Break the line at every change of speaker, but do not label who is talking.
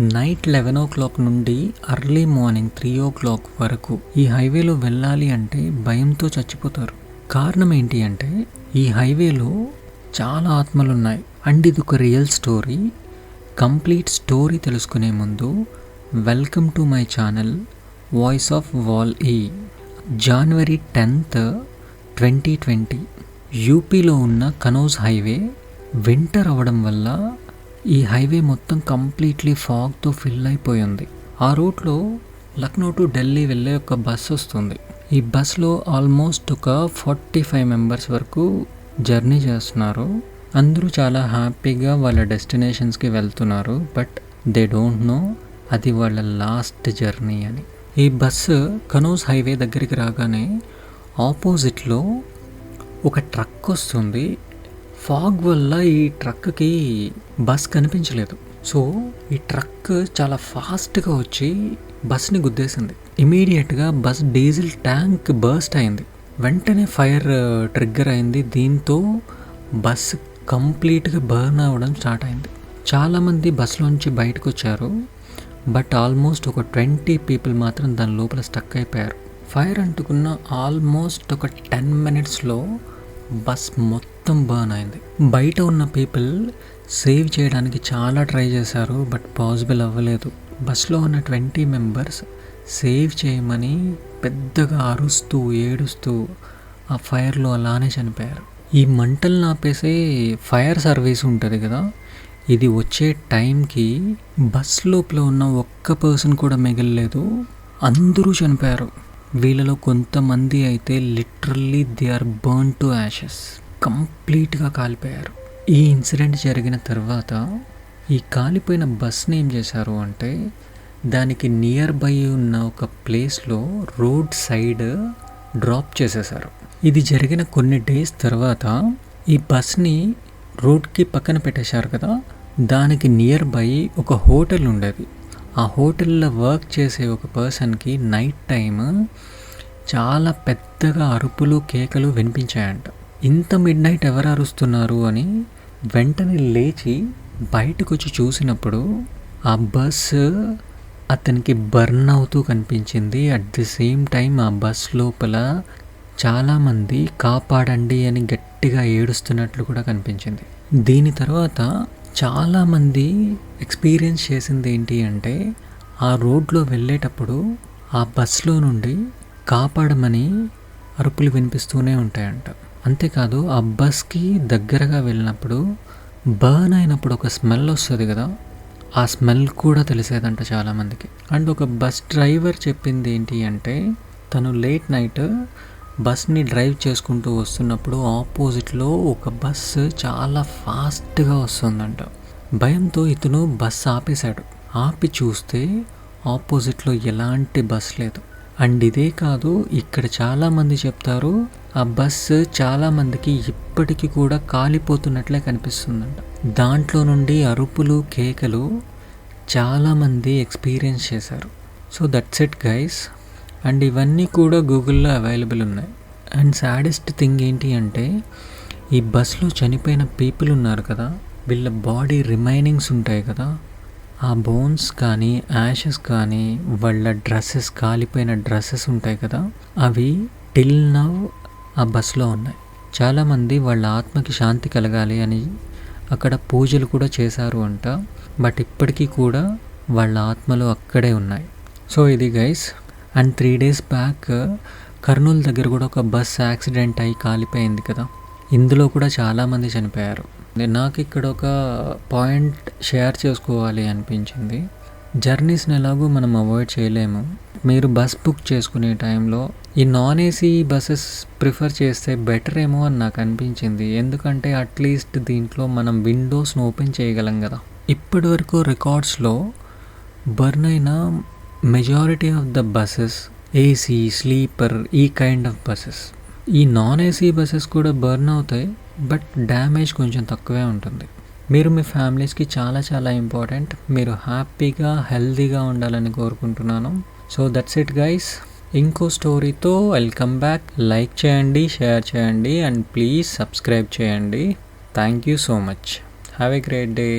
Night 11 నుండి early morning 3 వరకు ఈ హైవేలో వెళ్ళాలి అంటే భయంతో చచ్చిపోతారు. కారణం ఏంటి అంటే ఈ హైవేలో చాలా ఆత్మలు ఉన్నాయి. అండ్ ఇది ఒక రియల్ స్టోరీ. కంప్లీట్ స్టోరీ తెలుసుకునే ముందు welcome to my channel voice of wall ఈ. జనవరి 10th 2020 యూపీలో ఉన్న కనౌజ్ హైవే వింటర్ అవ్వడం వల్ల ఈ హైవే మొత్తం కంప్లీట్లీ ఫాగ్తో ఫిల్ అయిపోయింది. ఆ రూట్లో లక్నో టు ఢిల్లీ వెళ్ళే ఒక బస్ వస్తుంది. ఈ బస్లో ఆల్మోస్ట్ ఒక 45 మెంబర్స్ వరకు జర్నీ చేస్తున్నారు. అందరూ చాలా హ్యాపీగా వాళ్ళ డెస్టినేషన్స్కి వెళ్తున్నారు. బట్ దే డోంట్ నో అది వాళ్ళ లాస్ట్ జర్నీ అని. ఈ బస్సు కనౌజ్ హైవే దగ్గరికి రాగానే ఆపోజిట్లో ఒక ట్రక్ వస్తుంది. ఫాగ్ వల్ల ఈ ట్రక్కి బస్ కనిపించలేదు. సో ఈ ట్రక్ చాలా ఫాస్ట్గా వచ్చి బస్ని గుద్దేసింది. ఇమీడియట్గా బస్ డీజిల్ ట్యాంక్ బర్స్ట్ అయింది. వెంటనే ఫైర్ ట్రిగ్గర్ అయింది. దీంతో బస్ కంప్లీట్గా బర్న్ అవ్వడం స్టార్ట్ అయింది. చాలామంది బస్సులోంచి బయటకు వచ్చారు. బట్ ఆల్మోస్ట్ ఒక 20 పీపుల్ మాత్రం దాని లోపల స్టక్ అయిపోయారు. ఫైర్ అంటుకున్న ఆల్మోస్ట్ ఒక 10 minutesలో బస్ మొత్తం బర్న్ అయింది. బయట ఉన్న పీపుల్ సేవ్ చేయడానికి చాలా ట్రై చేశారు. బట్ పాసిబుల్ అవ్వలేదు. బస్లో ఉన్న 20 మెంబర్స్ సేవ్ చేయమని పెద్దగా అరుస్తూ ఏడుస్తూ ఆ ఫైర్లో అలానే చనిపోయారు. ఈ మంటలను ఆపేసే ఫైర్ సర్వీస్ ఉంటుంది కదా, ఇది వచ్చే టైంకి బస్ లోపల ఉన్న ఒక్క పర్సన్ కూడా మిగలలేదు. అందరూ చనిపోయారు. వీళ్ళలో కొంతమంది అయితే literally they are burn to ashes, కంప్లీట్గా కాలిపోయారు. ఈ ఇన్సిడెంట్ జరిగిన తర్వాత ఈ కాలిపోయిన బస్ని ఏం చేశారు అంటే దానికి నియర్ బై ఉన్న ఒక ప్లేస్లో రోడ్ సైడ్ డ్రాప్ చేసేసారు. ఇది జరిగిన కొన్ని డేస్ తర్వాత ఈ బస్ని రోడ్కి పక్కన పెట్టేశారు కదా, దానికి నియర్ బై ఒక హోటల్ ఉండేది. ఆ హోటల్లో వర్క్ చేసే ఒక పర్సన్కి నైట్ టైమ్ చాలా పెద్దగా అరుపులు కేకలు వినిపించాయంట. ఇంత మిడ్ నైట్ ఎవరు అరుస్తున్నారు అని వెంటనే లేచి బయటకు వచ్చి చూసినప్పుడు ఆ బస్ అతనికి బర్న్ అవుతూ కనిపించింది. అట్ ది సేమ్ టైం ఆ బస్ లోపల చాలామంది కాపాడండి అని గట్టిగా ఏడుస్తున్నట్లు కూడా కనిపించింది. దీని తర్వాత చాలామంది ఎక్స్పీరియన్స్ చేసింది ఏంటి అంటే ఆ రోడ్లో వెళ్ళేటప్పుడు ఆ బస్లో నుండి కాపాడమని అరుపులు వినిపిస్తూనే ఉంటాయంట. అంతేకాదు ఆ బస్కి దగ్గరగా వెళ్ళినప్పుడు బర్న్ అయినప్పుడు ఒక స్మెల్ వస్తుంది కదా, ఆ స్మెల్ కూడా తెలిసేదంట చాలామందికి. అండ్ ఒక బస్ డ్రైవర్ చెప్పింది ఏంటి అంటే తను లేట్ నైట్ బస్ని డ్రైవ్ చేసుకుంటూ వస్తున్నప్పుడు ఆపోజిట్లో ఒక బస్సు చాలా ఫాస్ట్గా వస్తుందంట. భయంతో ఇతను బస్ ఆపేశాడు. ఆపి చూస్తే ఆపోజిట్లో ఎలాంటి బస్ లేదు. అండ్ ఇదే కాదు, ఇక్కడ చాలామంది చెప్తారు ఆ బస్సు చాలామందికి ఇప్పటికీ కూడా కాలిపోతున్నట్లే కనిపిస్తుందంట. దాంట్లో నుండి అరుపులు కేకలు చాలామంది ఎక్స్పీరియన్స్ చేశారు. So that's it guys. And ఇవన్నీ కూడా గూగుల్లో అవైలబుల్ ఉన్నాయి. అండ్ సాడెస్ట్ థింగ్ ఏంటి అంటే ఈ బస్లో చనిపోయిన పీపుల్ ఉన్నారు కదా, వీళ్ళ బాడీ రిమైనింగ్స్ ఉంటాయి కదా, ఆ బోన్స్ కానీ యాషెస్ కానీ వాళ్ళ డ్రెస్సెస్, కాలిపోయిన డ్రెస్సెస్ ఉంటాయి కదా, అవి టిల్ నౌ ఆ బస్లో ఉన్నాయి. చాలామంది వాళ్ళ ఆత్మకి శాంతి కలగాలి అని అక్కడ పూజలు కూడా చేశారు అంట. బట్ ఇప్పటికీ కూడా వాళ్ళ ఆత్మలు అక్కడే ఉన్నాయి. సో ఇది guys. And 3 days back Kurnool దగ్గర కూడా ఒక బస్ యాక్సిడెంట్ అయి కాలిపోయింది కదా, ఇందులో కూడా చాలామంది చనిపోయారు. నాకు ఇక్కడ ఒక పాయింట్ షేర్ చేసుకోవాలి అనిపించింది. జర్నీస్ని ఎలాగో మనం అవాయిడ్ చేయలేము. మీరు బస్ బుక్ చేసుకునే టైంలో ఈ నాన్ ఏసీ బస్సెస్ ప్రిఫర్ చేస్తే బెటర్ ఏమో అని నాకు అనిపించింది. ఎందుకంటే అట్లీస్ట్ దీంట్లో మనం విండోస్ని ఓపెన్ చేయగలం కదా. ఇప్పటి వరకు రికార్డ్స్లో బర్న్ అయిన majority of the buses AC, sleeper, ఈ కైండ్ ఆఫ్ బస్సెస్. ఈ నాన్ ఏసీ బస్సెస్ కూడా బర్న్ అవుతాయి, బట్ డ్యామేజ్ కొంచెం తక్కువే ఉంటుంది. మీరు మీ ఫ్యామిలీస్కి చాలా చాలా ఇంపార్టెంట్. మీరు హ్యాపీగా హెల్తీగా ఉండాలని కోరుకుంటున్నాను. So that's it guys. ఇంకో స్టోరీతో వెల్కమ్ బ్యాక్. లైక్ చేయండి, షేర్ చేయండి అండ్ ప్లీజ్ సబ్స్క్రైబ్ చేయండి. Thank you so much. Have a great day.